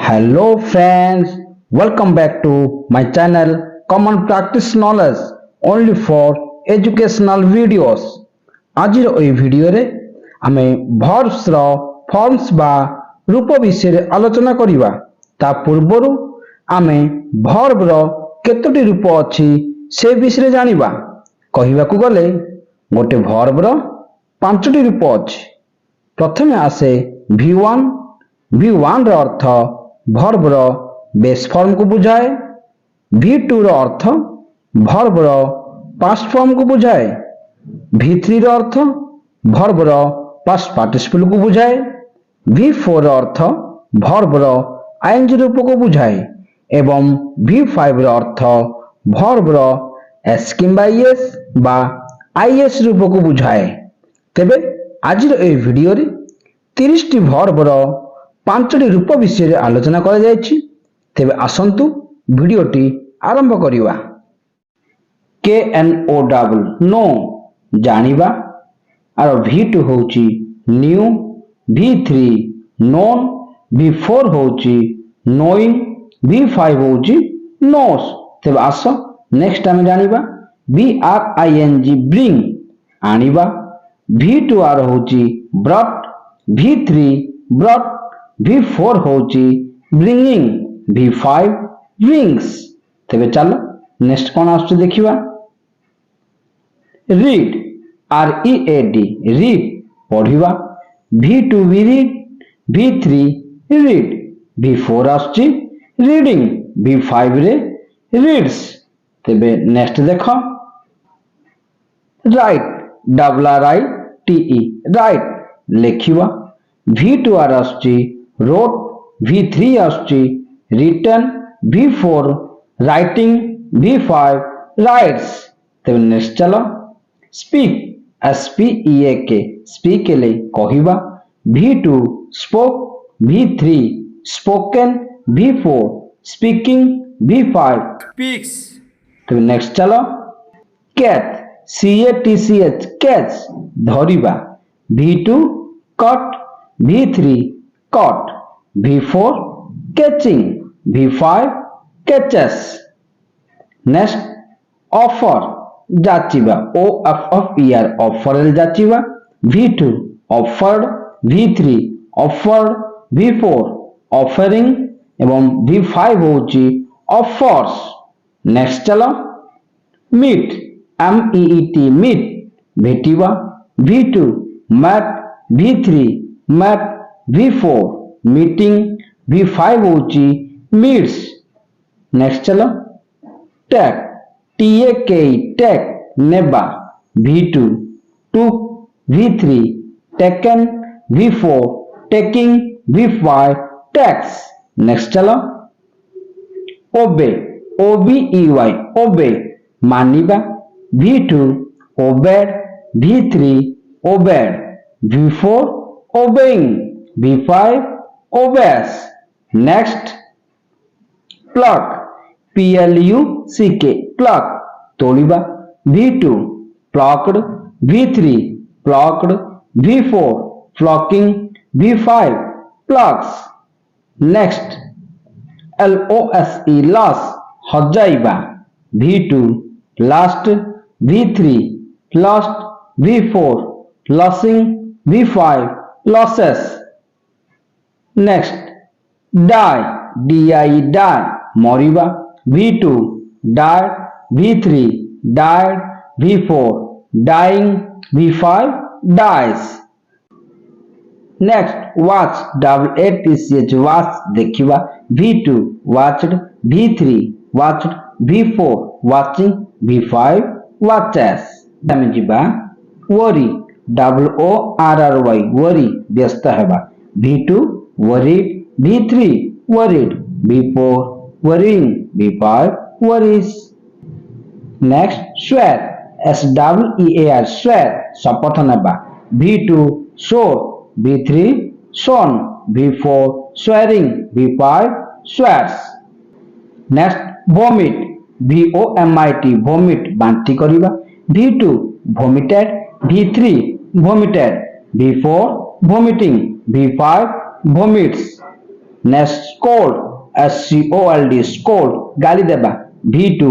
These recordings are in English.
Hello friends, welcome back to my channel Common Practice Knowledge only for educational videos. आजिर ओई video रे आमे verbs रो forms बा रूप विषय रे आलोचना करिवा। ता पूर्वरु आमे verb रो केतोटी रूप अछि से विषय रे जानिबा। कहिबाकू गले गोटे verb रो पांचटी रूप अछि। प्रथमे आसे v1 रो अर्थ verb रो बेस फॉर्म को बुझाए। v2 रो अर्थ verb रो पास्ट फॉर्म को बुझाए। v3 रो अर्थ verb रो पास्ट पार्टिसिपल को बुझाए। v4 रो अर्थ verb रो ing रूप को बुझाए एवं v5 रो अर्थ verb रो s किंबा es बा is रूप को बुझाए। तेबे आजिर ए वीडियो रे 30 टी verb रो पांचटी रूप विषय आलोचना करा जायछि। तेबे आसंतु वीडियोटी आरंभ करिवा। KNOW नो जानिबा आर v2 होची न्यू, v3 नोन, v4 होची नोइंग, v5 होची नोस। तेबे आसो नेक्स्ट आमे जानिबा BRING ब्रिंग आनिबा, v2r होची ब्रट, v3 ब्रट, v4 होची ब्रिंगिंग, v5 ब्रिंग्स। तेबे चलो नेक्स्ट कोन आछे देखिबा। रीड READ रीड पढिबा, v2 भी रीड, v3 रीड, v4 आछी रीडिंग, v5 रे रीड्स। तेबे नेक्स्ट देखो। राइट RITE राइट लेखिबा, v2r आछी रोट, v3 आछी written, v4 writing, v5 writes. तेबे नेक्स्ट चलो। स्पीक SPEAK स्पीक ले कहिबा, v2 spoke, v3 spoken, v4 speaking, v5 speaks. तेबे नेक्स्ट चलो। कैच CATCH कैच धरिबा, v2 caught, v3 caught, v4 catching, v5 catches। Next offer जाचिबा, OFFER offer जाचिबा, v2 offered, v3 offered, v4 offering एवं v5 होची offers. Next चलो। Meet MEET meet भेटिबा, v2 met, v3 met, v4 meeting, v5 होची meets. Next चलो। Take TAK take नेबा, v2 took, v3 taken, v4 taking, v5 takes। Next चलो। Obey OBEY ओबे मानिबा, v2 obeyed, v3 obeyed, v4 obeying, v5 obeys। Next. Pluck PLUCK pluck तोड़िबा, v2 plucked, v3 plucked, v4 plucking, v5 plucks। Next. LOSE loss हजाइबा, v2 lost, v3 lost, v4 losing, v5 losses। Next. die DIE die मरिबा, v2 died, v3 died, v4 dying, v5 dies। Next. watch WATCH watch देखिबा, v2 watched, v3 watched, v4 watching, v5 watches। तमे जिबा। worry WORRY worry व्यस्त हेबा, v2 worried, v3 worried, v4 worrying, v5 worries। Next. swear SWEAR swear शपथ नेबा, v2 swore, v3 sworn, v4 swearing, v5 swears। Next. vomit VOMIT vomit बांति करिबा, v2 vomited, v3 vomited, v4 vomiting, v5 vomits। Next, scold, SCOLD, scold, गाली देबा, V2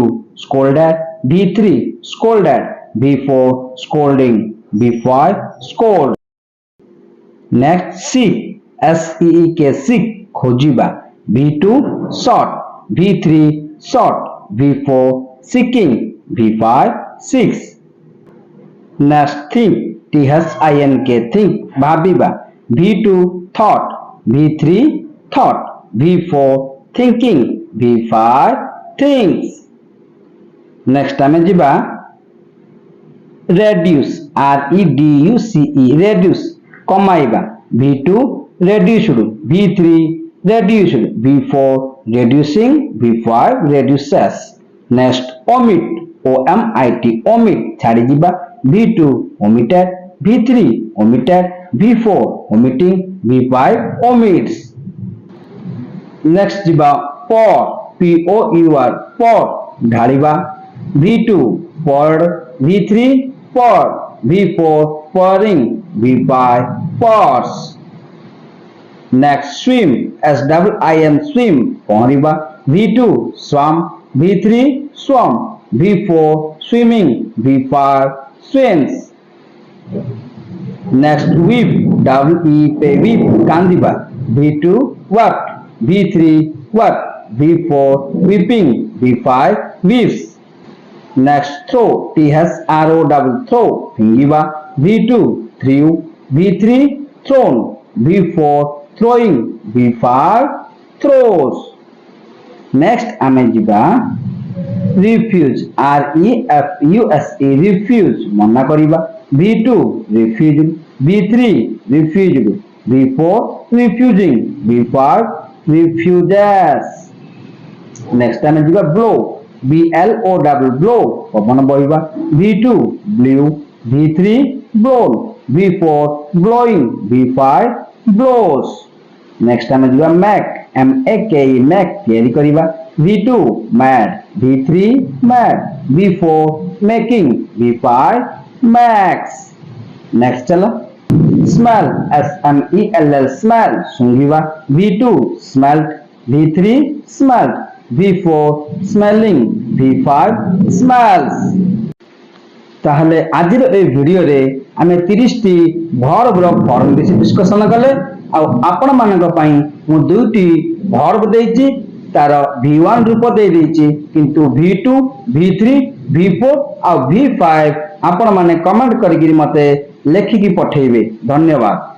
scolded, V3 scolded, V4 scolding, V5 scold. Next, seek, SEEK, seek, खोजिबा, V2 sought, V3 sought, V4 seeking, V5 seeks. Next, think, THINK, think, भाबिबा, V2 thought, V3 thought, V4 thinking, V5 thinks. Next ଆମେ ଯିବା reduce, REDUCE, reduce, କମାଇବା, V2 reduced, V3 reduced, V4 reducing, V5 reduces. Next, omit, OMIT, omit, ଛାଡ଼ି ଯିବା, V2 omitted, V3 omitted, V4 omitting, V5 omits. Next ଯିବା pour, POUR, pour, ଢାଳିବା, V2 poured, V3 poured, V4 pouring, V5 pours. Next, swim, SWIM, swim, ପହଁରିବା, V2 swam, V3 swam, V4 swimming, V5 swims. Next, weep, WEEP, weep, କାନ୍ଦିବା, V2 wept, V3 wept, V4 weeping, V5 weeps. Next, throw, THROW, throw, ଫିଙ୍ଗିବା, V2 threw, V3 thrown, V4 throwing, V5 throws. Next ଆମେ ଯିବା refuse, REFUSE, refuse, ମନା କରିବା, V2 refused, V3 refused, V4 refusing, V5 refuses. Next ଆମେ ଯିବା blow, BLOW, blow, ପବନ ବହିବା, V2 blew, V3 blown, V4 blowing, V5 blows. Next ଆମେ ଯିବା make, MAKE, make, ତିଆରି କରିବା, V2 made, V3 made, V4 making, V5 makes. Next चलो smell, SMELL, smell, सूंघिवा, V2 smelt, V3 smelt, V4 smelling, V5 smells. ताहले आजिर ए video रे आमे 30 T verb रो form विषय discussion कले आ आपण मानक पई मु दुईटी verb देइची तार V1 रूप दे देइची किंतु V2 V3 V4 आ V5 आपण माने कमेंट करिकि मते लेखिकी पठेइबे। धन्यवाद।